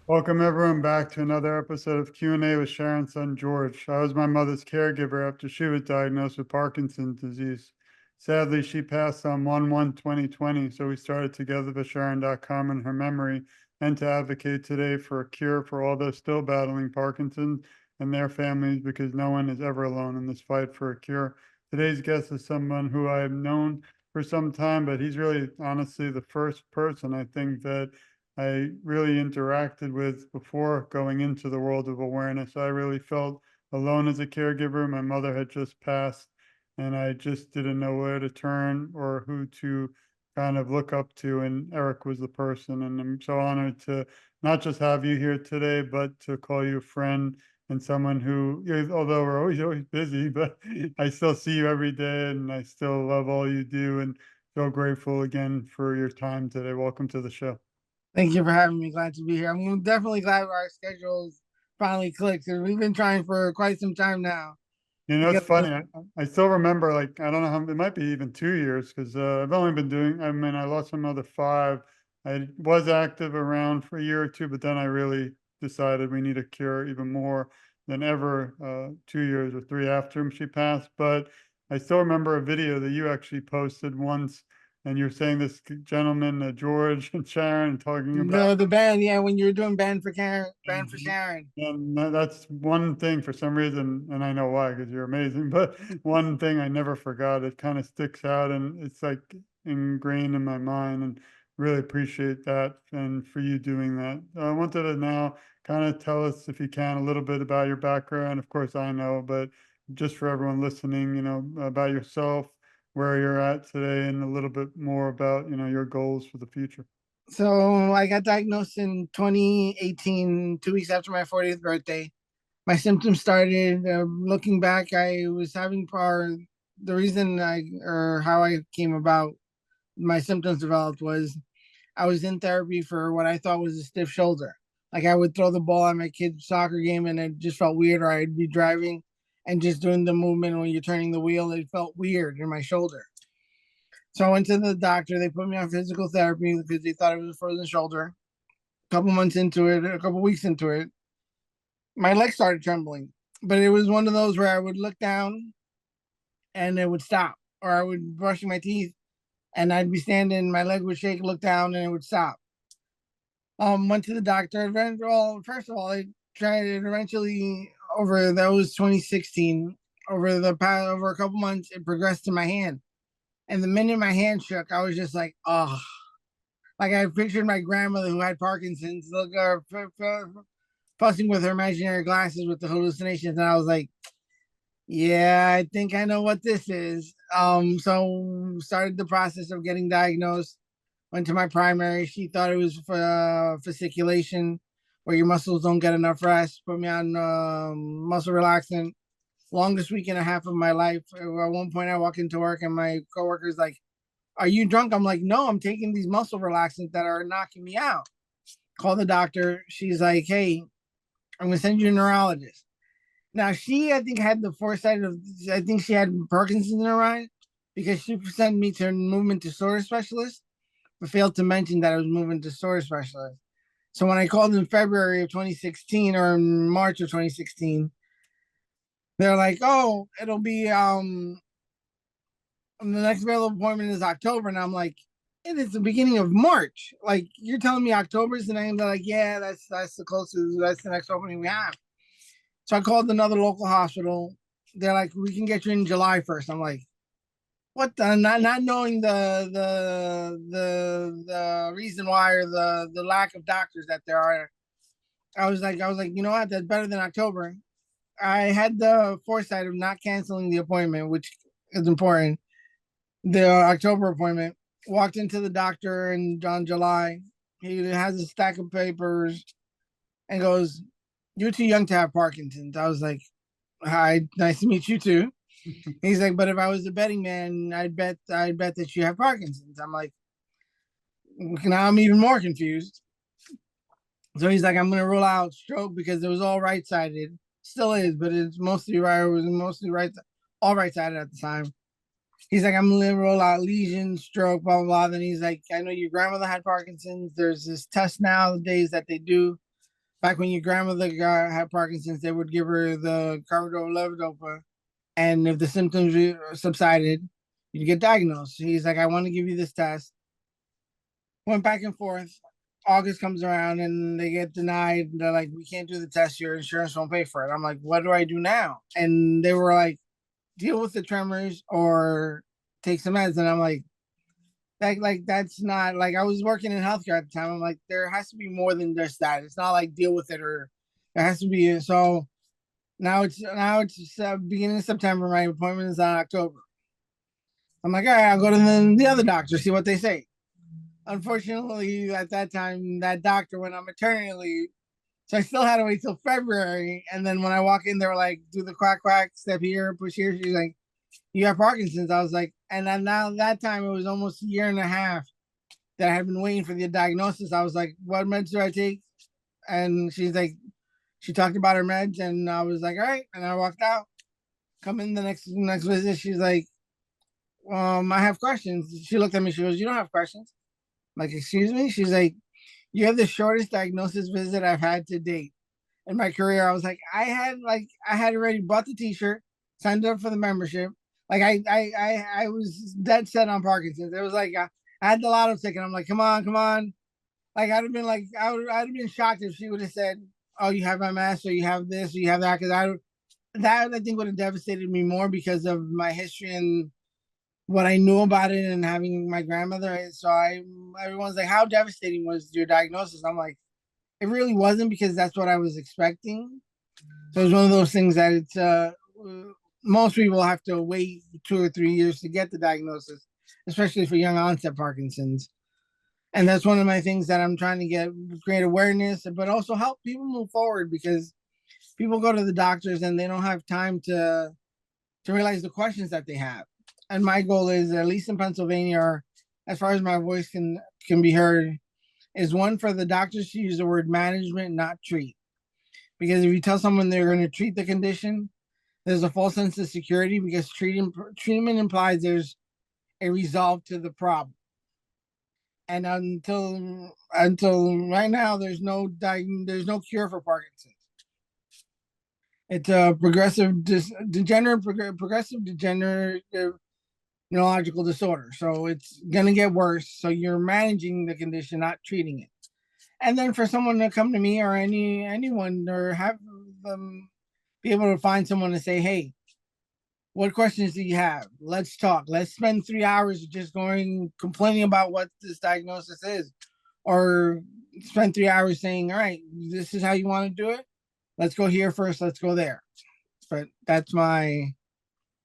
Welcome everyone back to another episode of Q&A with Sharon's son George. I was my mother's caregiver after she was diagnosed with Parkinson's disease. Sadly, she passed on 1/1/2020, so we started TogetherForSharon.com in her memory and to advocate today for a cure for all those still battling Parkinson's and their families because no one is ever alone in this fight for a cure. Today's guest is someone who I have known for some time, but he's really honestly the first person I think that I really interacted with before going into the world of awareness. I really felt alone as a caregiver. My mother had just passed, and I just didn't know where to turn or who to kind of look up to. And Eric was the person. And I'm so honored to not just have you here today, but to call you a friend and someone who, although we're always busy, but I still see you every day and I still love all you do and so grateful again for your time today. Welcome to the show. Thank you for having me. Glad to be here. I'm definitely glad our schedules finally clicked because we've been trying for quite some time now to It's get this. funny. I still remember, like, I don't know how, it might be even 2 years because I've only been doing, I mean, I lost another five. I was active around for a year or two, but then I really decided we need a cure even more than ever 2 years or three after she passed. But I still remember a video that you actually posted once, and you're saying this gentleman, George and Sharon, talking about. The band, yeah, when you were doing band for Sharon. And that's one thing for some reason, and I know why, because you're amazing, but one thing I never forgot, it kind of sticks out and it's like ingrained in my mind and really appreciate that and for you doing that. I wanted to now kind of tell us, if you can, a little bit about your background. Of course, I know, but just for everyone listening, about yourself, where you're at today, and a little bit more about, your goals for the future. So I got diagnosed in 2018, 2 weeks after my 40th birthday. My symptoms started. Looking back, I was having the reason or how I came about my symptoms developed was I was in therapy for what I thought was a stiff shoulder. Like I would throw the ball at my kid's soccer game and it just felt weird, or I'd be driving and just doing the movement when you're turning the wheel, it felt weird in my shoulder. So I went to the doctor. They put me on physical therapy because they thought it was a frozen shoulder. A couple months into it, a couple weeks into it, my leg started trembling. But it was one of those where I would look down and it would stop, or I would brushing my teeth and I'd be standing, my leg would shake, look down, and it would stop. Went to the doctor. Well, first of all, I tried it eventually over that was 2016. Over a couple months, it progressed to my hand. And the minute my hand shook, I was just like, oh, like I pictured my grandmother who had Parkinson's, fussing with her imaginary glasses with the hallucinations, and I was like, yeah, I think I know what this is. So started the process of getting diagnosed. Went to my primary. She thought it was for fasciculation, where your muscles don't get enough rest. Put me on muscle relaxant. Longest week and a half of my life. At one point, I walk into work and my coworker's like, "Are you drunk?" I'm like, "No, I'm taking these muscle relaxants that are knocking me out." Call the doctor. She's like, "Hey, I'm gonna send you to a neurologist." Now she, I think, had the foresight of. I think she had Parkinson's in her mind because she sent me to a movement disorder specialist, but failed to mention that I was moving to storage specialist. So when I called in February of 2016 or in March of 2016, they're like, "Oh, it'll be the next available appointment is October," and I'm like, "It is the beginning of March. Like you're telling me October is the name?" They're like, "Yeah, that's the closest. That's the next opening we have." So I called another local hospital. They're like, "We can get you in July 1st." I'm like, what the, not knowing the reason why, or the lack of doctors that there are. I was like, you know what, that's better than October. I had the foresight of not canceling the appointment, which is important. The October appointment, walked into the doctor in on July. He has a stack of papers and goes, "You're too young to have Parkinson's." I was like, "Hi, nice to meet you too." He's like, "But if I was a betting man, I'd bet that you have Parkinson's." I'm like, now I'm even more confused. So he's like, "I'm gonna rule out stroke because it was all right sided. Still is, but it's mostly right. It was mostly right, all right sided at the time." He's like, "I'm gonna rule out lesion, stroke, blah blah blah." Then he's like, "I know your grandmother had Parkinson's. There's this test nowadays that they do back when your grandmother had Parkinson's, they would give her the carbidopa levodopa, and if the symptoms subsided, you'd get diagnosed. He's like, I want to give you this test. Went back and forth. August comes around and they get denied. They're like, we can't do the test. Your insurance won't pay for it. I'm like, what do I do now? And they were like, deal with the tremors or take some meds. And I'm like that's not like I was working in healthcare at the time. I'm like, there has to be more than just that. It's not like deal with it or there has to be. So now it's beginning of September. My appointment is on October. I'm like, all right, I'll go to the other doctor, see what they say. Unfortunately, at that time, that doctor went on maternity leave. So I still had to wait till February. And then when I walk in, they were like, do the quack quack, step here, push here. She's like, you have Parkinson's. I was like, and then now that time it was almost a year and a half that I had been waiting for the diagnosis. I was like, what meds do I take? And she's like, she talked about her meds, and I was like, all right. And I walked out. Come in the next visit. She's like, I have questions. She looked at me. She goes, you don't have questions. I'm like, excuse me? She's like, you have the shortest diagnosis visit I've had to date in my career. I was like, I had already bought the T-shirt, signed up for the membership. Like I was dead set on Parkinson's. It was like I had the lotto ticket. I'm like, come on, come on. Like I'd have been shocked if she would have said, oh, you have MS or you have this or you have that, because that I think would have devastated me more because of my history and what I knew about it and having my grandmother. So everyone's like, how devastating was your diagnosis? I'm like, it really wasn't, because that's what I was expecting. So it's one of those things that it's most people have to wait 2 or 3 years to get the diagnosis, especially for young onset Parkinson's. And that's one of my things that I'm trying to get great awareness, but also help people move forward, because people go to the doctors and they don't have time to realize the questions that they have. And my goal is, at least in Pennsylvania, or as far as my voice can be heard, is one, for the doctors to use the word management, not treat. Because if you tell someone they're going to treat the condition, there's a false sense of security, because treatment implies there's a resolve to the problem. And until right now, there's no cure for Parkinson's. It's a progressive degenerative neurological disorder. So it's gonna get worse. So you're managing the condition, not treating it. And then for someone to come to me or anyone, or have them be able to find someone to say, hey, what questions do you have? Let's talk. Let's spend 3 hours just complaining about what this diagnosis is, or spend 3 hours saying, all right, this is how you want to do it. Let's go here first. Let's go there. But that's my.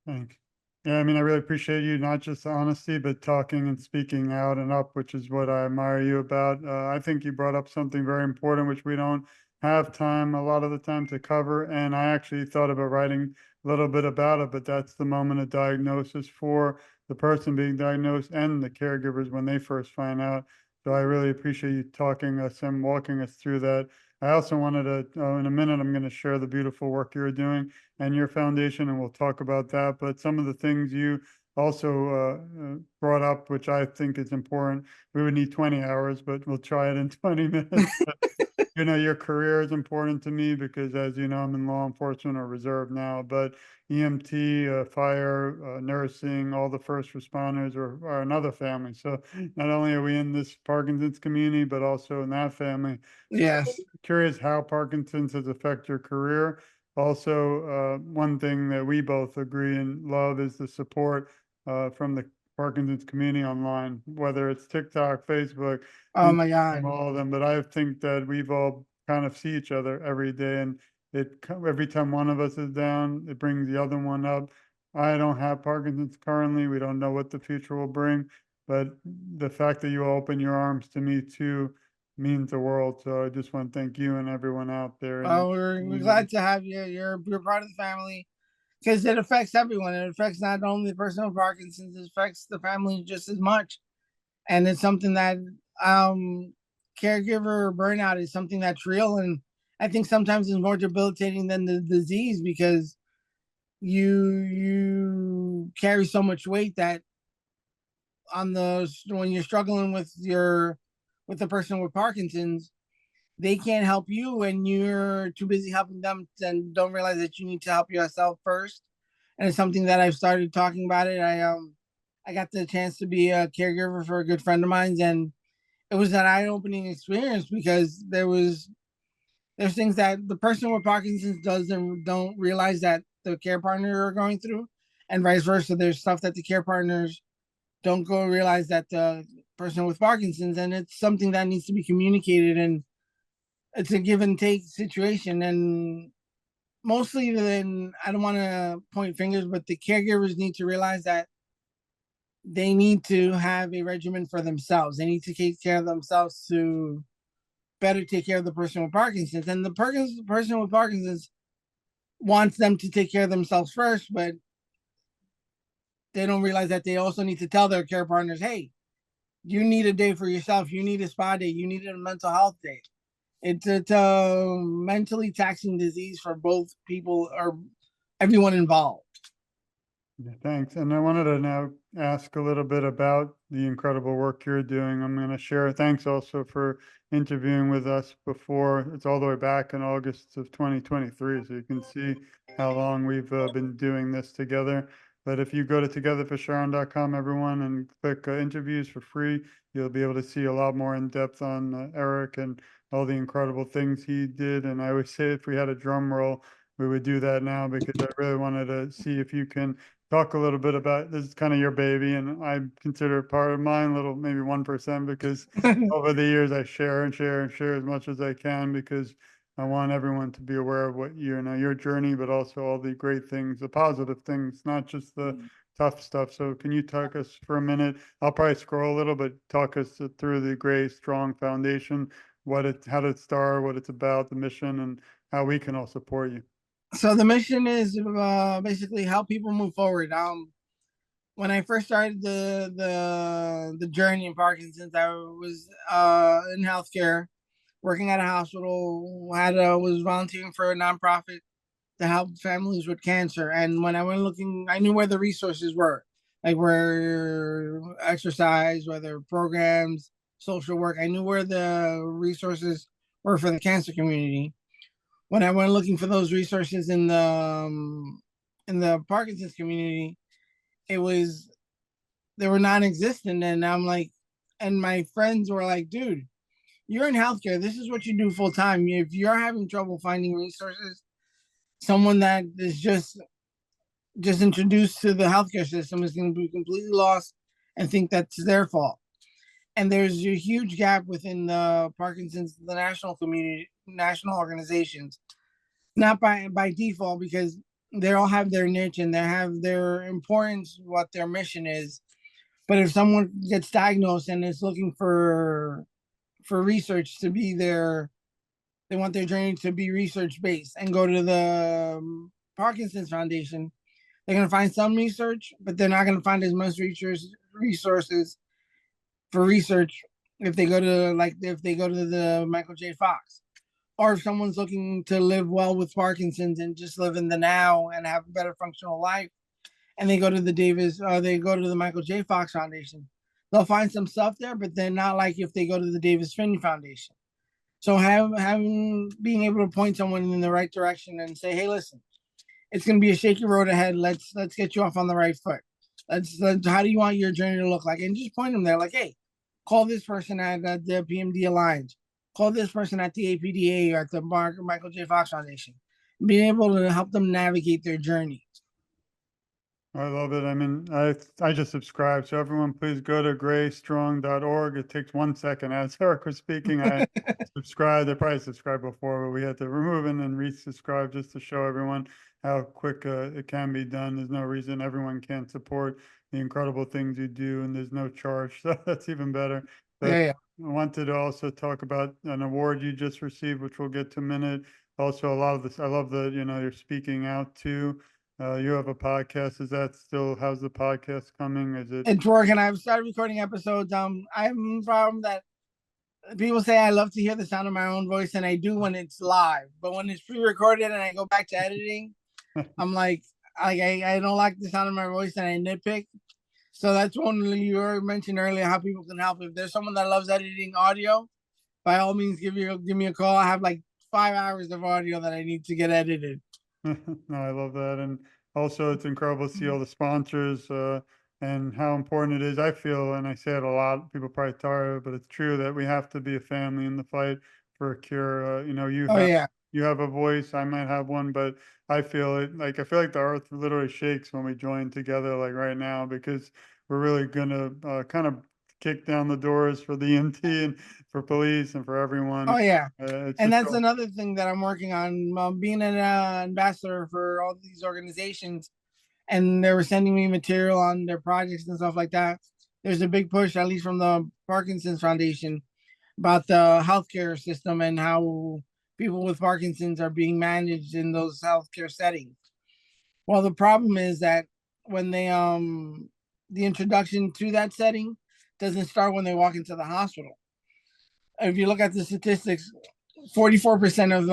Thank. Yeah, I mean, I really appreciate you, not just the honesty, but talking and speaking out and up, which is what I admire you about. I think you brought up something very important, which we don't have time a lot of the time to cover. And I actually thought about writing a little bit about it, but that's the moment of diagnosis for the person being diagnosed and the caregivers when they first find out. So I really appreciate you talking us and walking us through that. I also wanted to, in a minute, I'm going to share the beautiful work you're doing and your foundation, and we'll talk about that. But some of the things you also brought up, which I think is important, we would need 20 hours, but we'll try it in 20 minutes. You know, your career is important to me because, as you know, I'm in law enforcement or reserve now, but EMT, fire, nursing, all the first responders are another family. So not only are we in this Parkinson's community, but also in that family. So Yes. curious how Parkinson's has affected your career. Also, one thing that we both agree and love is the support from the Parkinson's community online, whether it's TikTok, Facebook, Oh my God. all of them. But I think that we've all kind of see each other every day, and every time one of us is down, it brings the other one up. I don't have Parkinson's currently. We don't know what the future will bring, but the fact that you open your arms to me too means the world. So I just want to thank you and everyone out there in the We're community. glad to have you. You're part of the family, because it affects everyone. It affects not only the person with Parkinson's, it affects the family just as much. And it's something that um caregiver burnout is something that's real, and I think sometimes it's more debilitating than the disease, because you carry so much weight that when you're struggling with the person with Parkinson's, they can't help you when you're too busy helping them and don't realize that you need to help yourself first. And it's something that I've started talking about it. I got the chance to be a caregiver for a good friend of mine, and it was an eye-opening experience because there's things that the person with Parkinson's doesn't don't realize that the care partner are going through, and vice versa. There's stuff that the care partners don't go realize that the person with Parkinson's, and it's something that needs to be communicated, and it's a give and take situation. And mostly, then I don't want to point fingers, but the caregivers need to realize that they need to have a regimen for themselves. They need to take care of themselves to better take care of the person with Parkinson's. And the person with Parkinson's wants them to take care of themselves first, but they don't realize that they also need to tell their care partners, hey, you need a day for yourself. You need a spa day. You need a mental health day. It's a mentally taxing disease for both people or everyone involved. Yeah, thanks. And I wanted to now ask a little bit about the incredible work you're doing. I'm going to share thanks also for interviewing with us before. It's all the way back in August of 2023. So you can see how long we've been doing this together. But if you go to TogetherForSharon.com, everyone, and click interviews for free, you'll be able to see a lot more in depth on Eric and all the incredible things he did. And I always say if we had a drum roll, we would do that now because I really wanted to see if you can talk a little bit about this is kind of your baby, and I consider it part of mine, little maybe 1%, because over the years I share and share and share as much as I can because I want everyone to be aware of what you know your journey, but also all the great things, the positive things, not just the tough stuff. So can you talk us for a minute? I'll probably scroll a little, but talk us through the great strong foundation, how did it start, what it's about, the mission, and how we can all support you. So the mission is basically help people move forward. When I first started the journey in Parkinson's, I was in healthcare, working at a hospital. Was volunteering for a nonprofit to help families with cancer. And when I went looking, I knew where the resources were, like where exercise, whether programs, social work. I knew where the resources were for the cancer community. When I went looking for those resources in the Parkinson's community, it was they were non-existent. And I'm like, and my friends were like, dude, you're in healthcare. This is what you do full time. If you're having trouble finding resources, someone that is just introduced to the healthcare system is going to be completely lost and think that's their fault. And there's a huge gap within the Parkinson's, the national community, national organizations, not by default because they all have their niche and they have their importance, what their mission is. But if someone gets diagnosed and is looking for research to be their, they want their journey to be research based and go to the Parkinson's Foundation, they're going to find some research, but they're not going to find as much resources for research if they go to the Michael J. Fox, or if someone's looking to live well with Parkinson's and just live in the now and have a better functional life, and they go to they go to the Michael J. Fox Foundation, they'll find some stuff there, but they're not like if they go to the Davis Finney Foundation. So having being able to point someone in the right direction and say, hey, listen, it's going to be a shaky road ahead. Let's get you off on the right foot. Let's how do you want your journey to look like? And just point them there, like, hey, call this person at the PMD Alliance, call this person at the APDA or at the Michael J. Fox Foundation. Being able to help them navigate their journey. I love it. I mean, I just subscribed. So everyone, please go to graystrong.org. It takes 1 second. As Eric was speaking, I subscribed. I probably subscribed before, but we had to remove and then resubscribe just to show everyone how quick it can be done. There's no reason everyone can't support the incredible things you do, and there's no charge. So that's even better. But Yeah, yeah. I wanted to also talk about an award you just received, which we'll get to in a minute. Also, a lot of this, I love that, you're speaking out too. You have a podcast. Is that still, how's the podcast coming? Is it? It's working. I've started recording episodes. I have a problem that people say I love to hear the sound of my own voice, and I do when it's live. But when it's pre-recorded and I go back to editing, I'm like, I don't like the sound of my voice and I nitpick. So that's one you mentioned earlier, how people can help. If there's someone that loves editing audio, by all means, give me a call. I have like 5 hours of audio that I need to get edited. No, I love that. And also, it's incredible to see all the sponsors and how important it is. I feel, and I say it a lot, people probably tired of it, but it's true that we have to be a family in the fight for a cure. Oh yeah. You have a voice, I might have one, but I feel it like I feel like the earth literally shakes when we join together, like right now, because we're really gonna kind of kick down the doors for the EMT and for police and for everyone. Oh yeah. It's And just that's another thing that I'm working on. Being an ambassador for all these organizations, and they were sending me material on their projects and stuff like that. There's a big push, at least from the Parkinson's Foundation, about the healthcare system and how people with Parkinson's are being managed in those healthcare settings. Well, the problem is that when they the introduction to that setting doesn't start when they walk into the hospital. If you look at the statistics, 44% of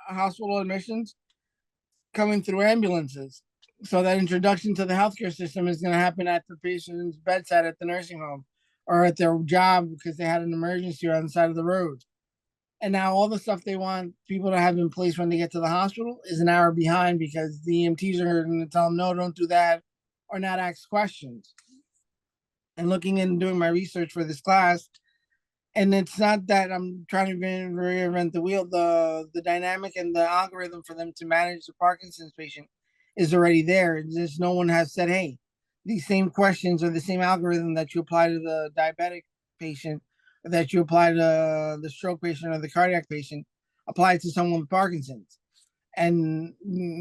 hospital admissions coming through ambulances. So that introduction to the healthcare system is going to happen at the patient's bedside at the nursing home or at their job because they had an emergency on the side of the road. And now all the stuff they want people to have in place when they get to the hospital is an hour behind because the EMTs are going to tell them, no, don't do that, or not ask questions. And looking and doing my research for this class, and it's not that I'm trying to reinvent the wheel. The dynamic and the algorithm for them to manage the Parkinson's patient is already there. It's just no one has said, hey, these same questions or the same algorithm that you apply to the diabetic patient, that you apply to the stroke patient or the cardiac patient, apply it to someone with Parkinson's. And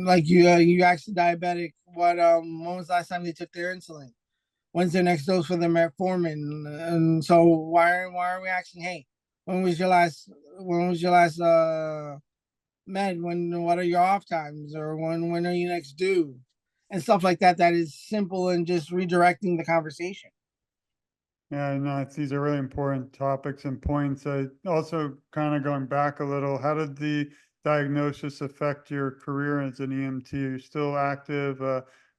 like you asked the diabetic, when was the last time they took their insulin? When's their next dose for the metformin? And so why are we asking, hey, when was your last med? What are your off times? Or when are you next due? And stuff like that that is simple and just redirecting the conversation. Yeah, no, these are really important topics and points. Also, kind of going back a little, how did the diagnosis affect your career as an EMT? Are you still active?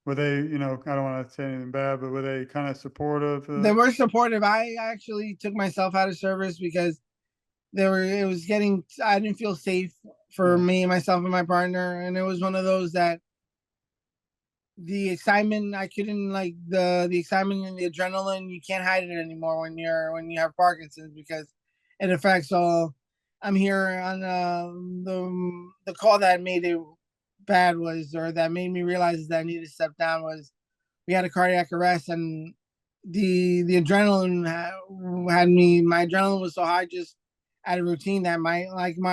Were they, I don't want to say anything bad, but were they kind of supportive? They were supportive. I actually took myself out of service because it was getting, I didn't feel safe for Yeah, me, myself, and my partner. And it was one of those that the excitement, I couldn't, like, the excitement and the adrenaline, you can't hide it anymore when you have Parkinson's because it affects all. I'm here on the call that made it bad was, or that made me realize that I needed to step down, was we had a cardiac arrest, and the adrenaline had me, my adrenaline was so high just out of routine that my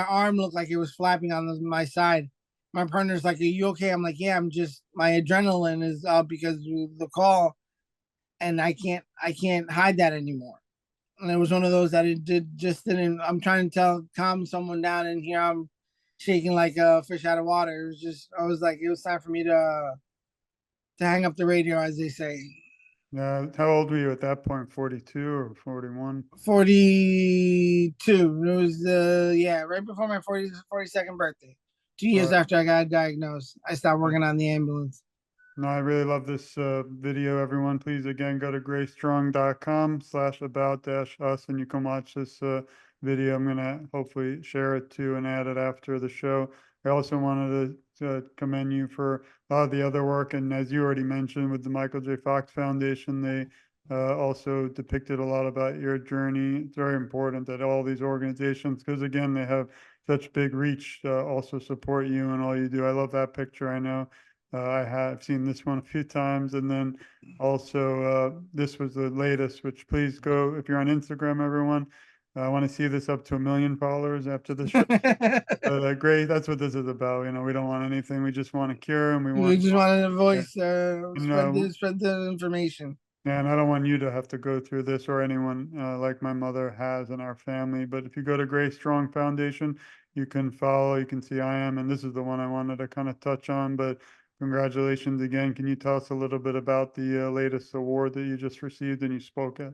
arm looked like it was flapping on my side. My partner's like, "Are you okay?" I'm like, "Yeah, I'm just, my adrenaline is up because of the call, and I can't hide that anymore." And it was one of those that it didn't. I'm trying to calm someone down, and here I'm shaking like a fish out of water. It was just, I was like, it was time for me to hang up the radio, as they say. yeah. How old were you at that point? 42 or 41? 42. It was yeah, right before my 42nd birthday. 2 years Well, after I got diagnosed, I stopped working on the ambulance. no, I really love this video, everyone. Please, again, go to graystrong.com/about-us and you can watch this video. I'm going to hopefully share it too and add it after the show. I also wanted to commend you for a lot of the other work. And as you already mentioned with the Michael J. Fox Foundation, they also depicted a lot about your journey. It's very important that all these organizations, because again, they have such big reach, also support you and all you do. I love that picture. I know. I have seen this one a few times, and then also this was the latest. Which please go if you're on Instagram, everyone. I want to see this up to 1 million followers after the show. But great, that's what this is about. We don't want anything. We just want a cure, and we We want, just wanted a yeah, voice, and uh, spread the information. and I don't want you to have to go through this or anyone like my mother has in our family. But if you go to Grace Strong Foundation, you can follow, you can see I am, and this is the one I wanted to kind of touch on. But congratulations again. Can you tell us a little bit about the latest award that you just received and you spoke at?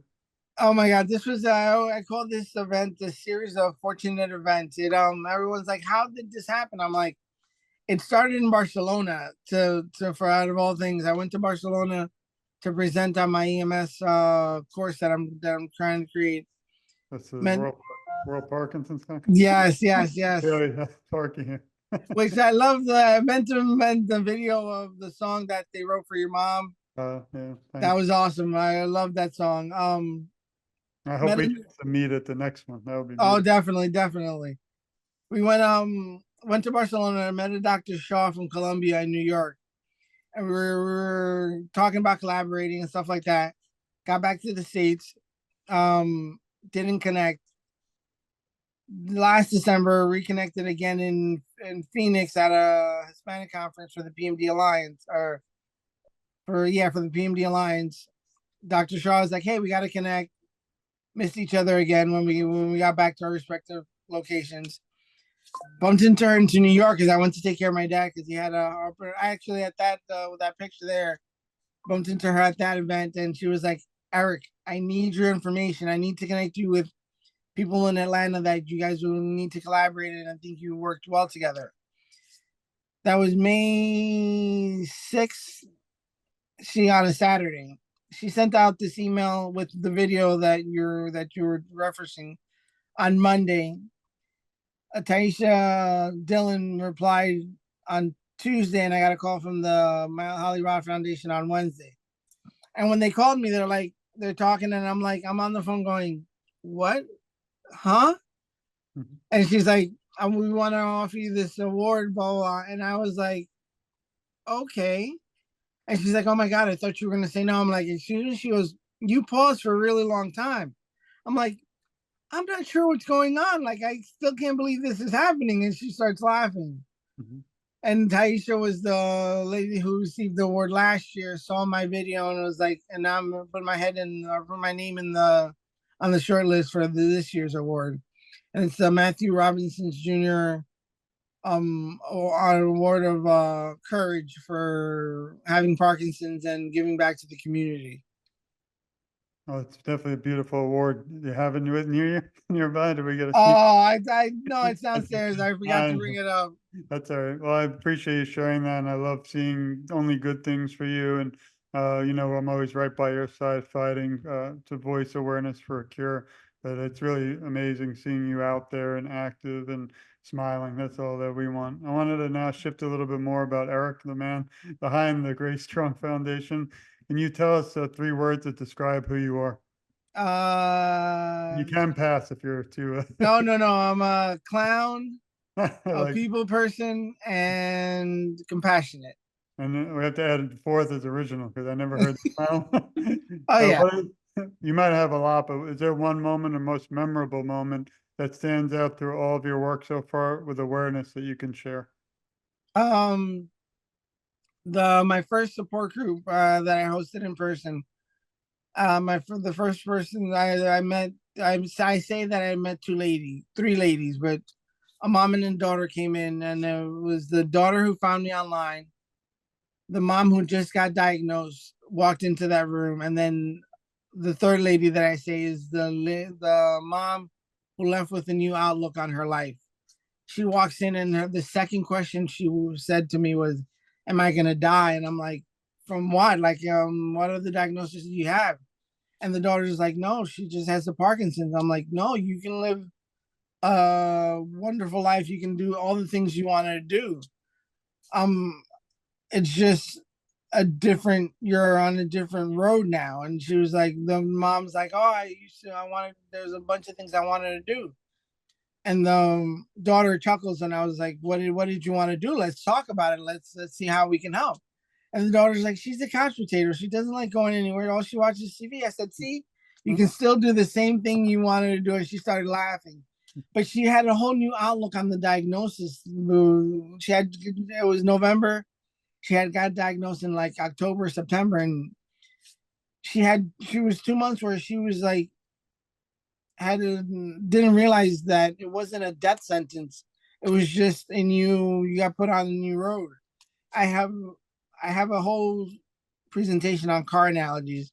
Oh my God, this was I call this event a series of fortunate events. Everyone's like, how did this happen? I'm like, it started in Barcelona to for out of all things. I went to Barcelona to present on my EMS course that I'm trying to create. This is Meant world. World Parkinson's Day. Yes, yes, yes. Really, Parky. Which I love I meant to invent the video of the song that they wrote for your mom. Yeah, That thanks. was awesome. I love that song. I hope Met we get to meet at the next one. That would be oh, beautiful. definitely, definitely. We went to Barcelona and met a Dr. Shaw from Colombia in New York. And we were talking about collaborating and stuff like that. Got back to the States. Didn't connect. Last December, reconnected again in Phoenix at a Hispanic conference for the PMD Alliance, or for the PMD Alliance. Dr. Shaw was like, "Hey, we got to connect." Missed each other again when we got back to our respective locations. Bumped into her into New York because I went to take care of my dad because he had I actually at that with that picture there, bumped into her at that event and she was like, "Eric, I need your information. I need to connect you with people in Atlanta that you guys will need to collaborate and I think you worked well together." That was May 6th. She on a Saturday. She sent out this email with the video that you were referencing on Monday. Taisha Dillon replied on Tuesday, and I got a call from the Mount Holly Rod Foundation on Wednesday. And when they called me, they're talking, and I'm like, I'm on the phone going, "What? Huh?" Mhm. And she's like, "We want to offer you this award, blah, blah, blah." And I was like, "Okay." And she's like, "Oh my God, I thought you were going to say no." I'm like, as soon as she goes, "You paused for a really long time." I'm like, "I'm not sure what's going on. Like, I still can't believe this is happening." And she starts laughing. Mhm. And Taisha was the lady who received the award last year, saw my video and was like, and now I'm gonna put my head in, put my name in on the short list for this year's award. And it's the Matthew Robinson's Jr. Award of courage for having Parkinson's and giving back to the community. Oh, it's definitely a beautiful award. You have it near you, nearby? Do we get a Oh, sneak? I know it's downstairs. I forgot to bring it up. That's all right. Well, I appreciate you sharing that, and I love seeing only good things for you. And I'm always right by your side, fighting to voice awareness for a cure. But it's really amazing seeing you out there and active and smiling. That's all that we want. I wanted to now shift a little bit more about Eric, the man behind the Grace Strong Foundation. Can you tell us 3 words that describe who you are? Uh, You can pass if you're too. no, no, no. I'm a clown, a Like, people person, and compassionate. and then we have to add fourth as original because I never heard the final. Oh yeah. You might have a lot, but is there one moment or most memorable moment that stands out through all of your work so far with awareness that you can share? Um, the my first support group that I hosted in person. The first person I met. I say that I met three ladies, but a mom and a daughter came in, and it was the daughter who found me online. The mom who just got diagnosed walked into that room, and then the third lady that I say is the mom who left with a new outlook on her life. She walks in, and the second question she said to me was, "Am I gonna die?" And I'm like, "From what? Like, what other diagnosis do you have?" And the daughter's like, "No, she just has the Parkinson's." I'm like, "No, you can live a wonderful life. You can do all the things you want to do. Um, it's just you're on a different road now." And she was like, the mom's like, "Oh, there's a bunch of things I wanted to do." And the daughter chuckles, and I was like, what did you want to do? Let's talk about it. Let's see how we can help." And the daughter's like, "She's a couch potato. She doesn't like going anywhere. All she watches TV." I said, "See, you can still do the same thing you wanted to do." And she started laughing. But she had a whole new outlook on the diagnosis. It was November. She had got diagnosed in like October, September, and she was 2 months where she was like didn't realize that it wasn't a death sentence. It was just you got put on a new road. I have I have a whole presentation on car analogies,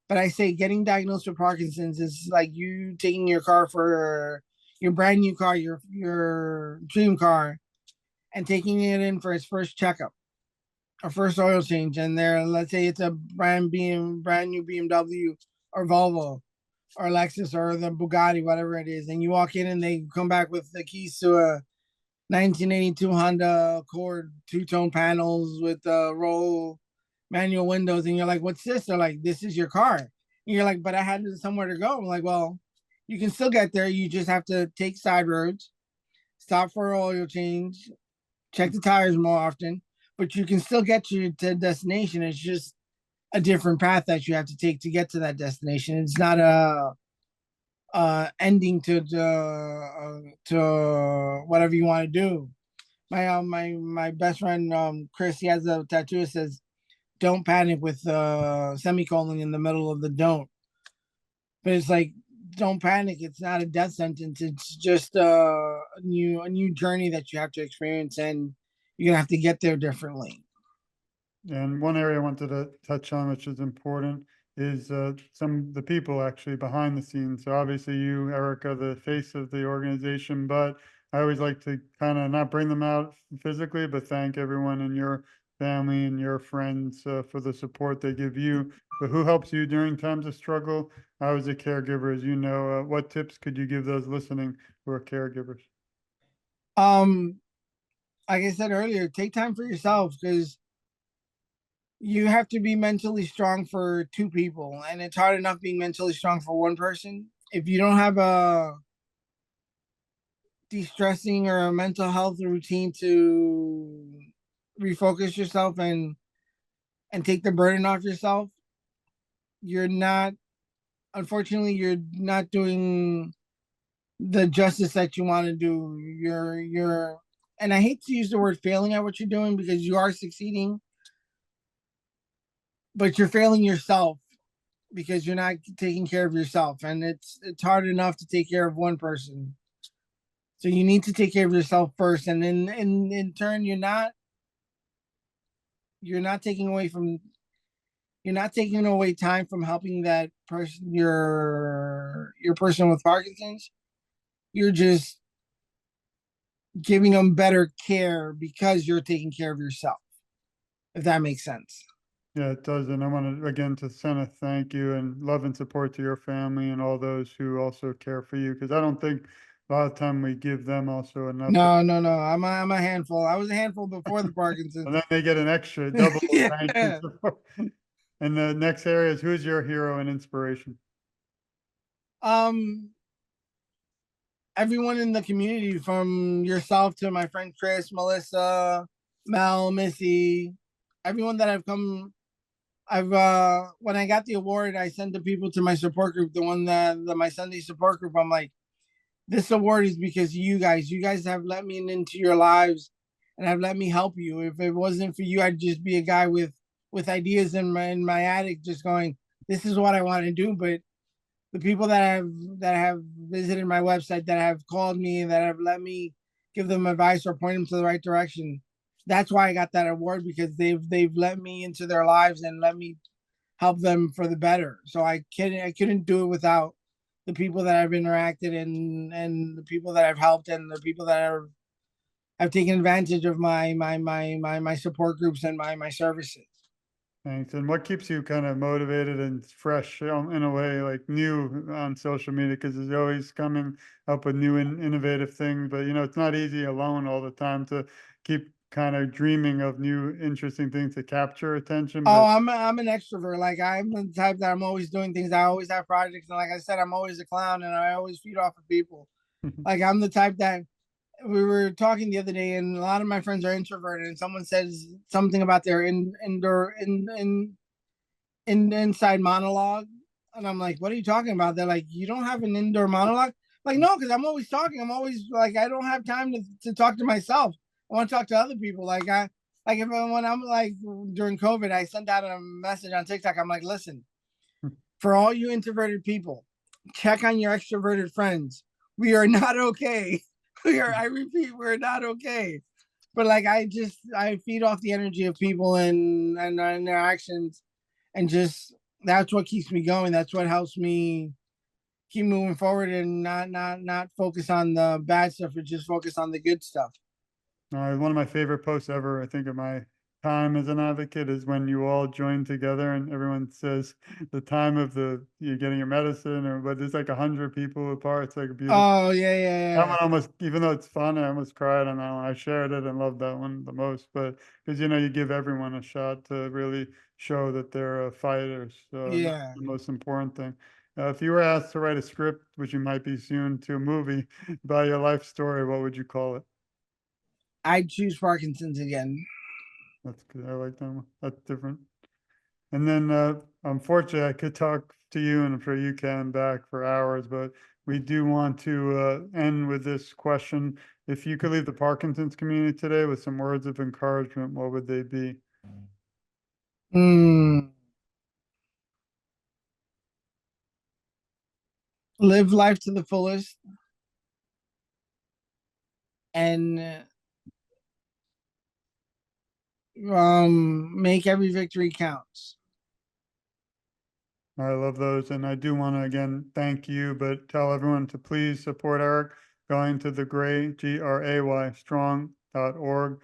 but I say getting diagnosed with Parkinson's is like you taking your car for your brand new car, your dream car, and taking it in for its first checkup or first oil change. And there, let's say it's a brand new BMW or Volvo. or Lexus or the Bugatti, whatever it is, and you walk in and they come back with the keys to a 1982 Honda Accord, two-tone panels with roll manual windows, and you're like, "What's this?" They're like, "This is your car." And you're like, "But I had somewhere to go." I'm like, "Well, you can still get there. You just have to take side roads, stop for oil change, check the tires more often, but you can still get to destination. It's just a different path that you have to take to get to that destination. It's not a ending to whatever you want to do." My best friend Chris, he has a tattoo that says "Don't panic" with semicolon in the middle of the "don't." But it's like, don't panic. It's not a death sentence. It's just a new journey that you have to experience, and you're gonna have to get there differently. And one area I wanted to touch on, which is important, is the people actually behind the scenes. So obviously you, Erica, the face of the organization, but I always like to kind of not bring them out physically, but thank everyone in your family and your friends for the support they give you. But who helps you during times of struggle? I was a caregiver, as you know. What tips could you give those listening who are caregivers? Um, like I said earlier, take time for yourself, because you have to be mentally strong for two people, and it's hard enough being mentally strong for one person. If you don't have a de-stressing or a mental health routine to refocus yourself and take the burden off yourself, you're not, unfortunately, you're not doing the justice that you want to do. You're and I hate to use the word failing at what you're doing, because you are succeeding, but you're failing yourself because you're not taking care of yourself, and it's hard enough to take care of one person. So you need to take care of yourself first, and then in turn, you're not taking away from you're not taking away time from helping that person, your person with Parkinson's. You're just giving them better care because you're taking care of yourself, if that makes sense. Yeah, it does. And I want to again to send a thank you and love and support to your family and all those who also care for you. Because I don't think a lot of time we give them also enough. No, no, no. I'm a handful. I was a handful before the Parkinson's. And then they get an extra double thank you Yeah. support. And the next area is who's your hero and inspiration? Um, Everyone in the community, from yourself to my friend Chris, Melissa, Mel, Missy, everyone that I've when I got the award, I sent the people to my support group, the one that my Sunday support group. I'm like, this award is because you guys have let me into your lives and have let me help you. If it wasn't for you, I'd just be a guy with ideas in my attic, just going, this is what I want to do. But the people that have visited my website, that have called me, that have let me give them advice or point them to the right direction, that's why I got that award, because they've let me into their lives and let me help them for the better. So I couldn't do it without the people that I've interacted and the people that I've helped and the people that have taken advantage of my support groups and my services. Thanks. And what keeps you kind of motivated and fresh in a way, like new on social media? Because it's always coming up with new and innovative things. But, it's not easy alone all the time to keep kind of dreaming of new interesting things to capture attention. Oh, But I'm an extrovert. Like, I'm the type that I'm always doing things. I always have projects, and like I said, I'm always a clown, and I always feed off of people. Like, I'm the type that, we were talking the other day, and a lot of my friends are introverted, and someone says something about their inside monologue, and I'm like, "What are you talking about?" They're like, "You don't have an indoor monologue?" Like, no, because I'm always talking. I'm always like, I don't have time to talk to myself. I want to talk to other people. Like if when I'm like during COVID, I sent out a message on TikTok. I'm like, listen, for all you introverted people, check on your extroverted friends. We are not okay. I repeat, we're not okay. But like, I feed off the energy of people and their actions, and just, that's what keeps me going. That's what helps me keep moving forward and not focus on the bad stuff, but just focus on the good stuff. one of my favorite posts ever, I think, of my time as an advocate is when you all join together and everyone says the time of you're getting your medicine, or but there's like 100 people apart. It's like a beautiful. Oh yeah, That yeah, one almost, even though it's fun, I almost cried on that one. I shared it and loved that one the most, but because you give everyone a shot to really show that they're fighters. So yeah. that's Yeah. the most important thing. If you were asked to write a script, which you might be soon, to a movie about your life story, what would you call it? I choose Parkinson's again. That's good. I like that one. That's different. And then, unfortunately, I could talk to you, and I'm sure you can back for hours, but we do want to end with this question. If you could leave the Parkinson's community today with some words of encouragement, what would they be? Mm. Live life to the fullest and make every victory counts. I love those. And I do want to again thank you, but tell everyone to please support Eric going to the Gray, strong.org.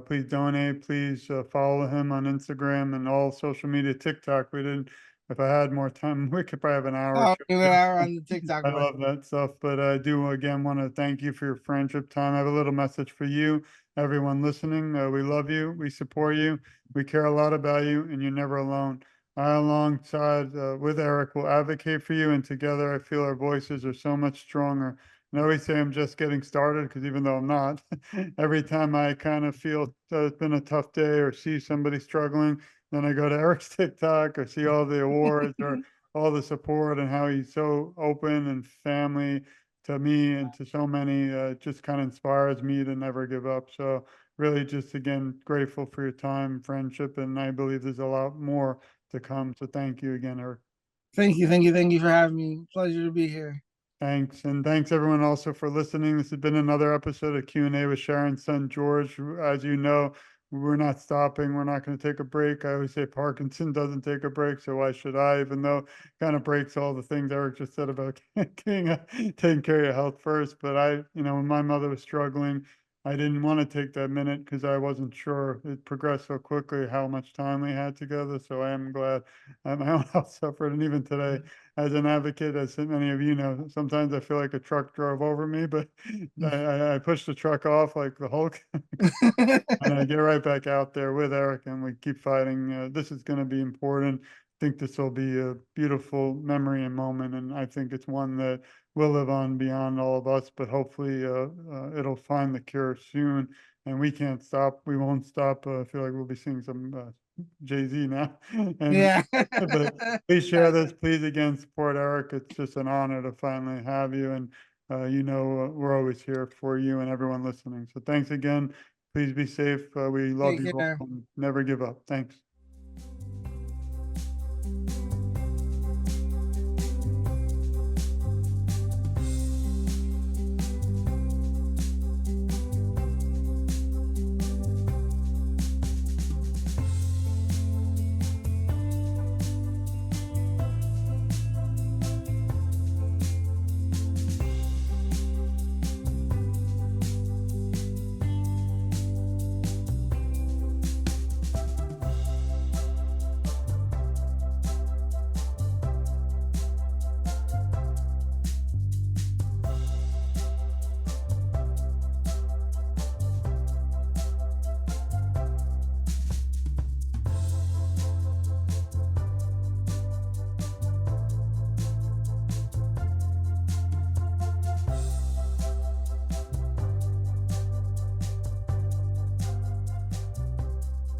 Please donate. Please follow him on Instagram and all social media, TikTok. We didn't, if I had more time, we could probably have an hour. Oh, we are on the TikTok I one. love that stuff, but I do again want to thank you for your friendship time. I have a little message for you, everyone listening. We love you. We support you. We care a lot about you, and you're never alone. I, alongside with Eric, will advocate for you, and together I feel our voices are so much stronger. And I always say I'm just getting started because even though I'm not, every time I kind of feel it's been a tough day or see somebody struggling, then I go to Eric's TikTok or see all the awards or all the support and how he's so open and family to me and to so many. Just kind of inspires me to never give up. So really just again grateful for your time, friendship, and I believe there's a lot more to come. So thank you again, Eric. Thank you for having me. Pleasure to be here. Thanks. And thanks everyone also for listening. This has been another episode of Q&A with Sharon's son, George. As you know, we're not stopping. We're not going to take a break. I always say Parkinson doesn't take a break, so why should I? Even though it kind of breaks all the things Eric just said about taking care of your health first. But when my mother was struggling, I didn't want to take that minute because I wasn't sure it progressed so quickly, how much time we had together. So I am glad my own health suffered. And even today, as an advocate, as many of you know, sometimes I feel like a truck drove over me, but I pushed the truck off like the Hulk. And I get right back out there with Eric and we keep fighting. This is going to be important. I think this will be a beautiful memory and moment. And I think it's one that will live on beyond all of us, but hopefully it'll find the cure soon. And we can't stop. We won't stop. I feel like we'll be seeing some Jay-Z now. And Yeah. but please share this. Please again support Eric. It's just an honor to finally have you. And we're always here for you and everyone listening. So thanks again. Please be safe. We love Take you all. care. And never give up. Thanks.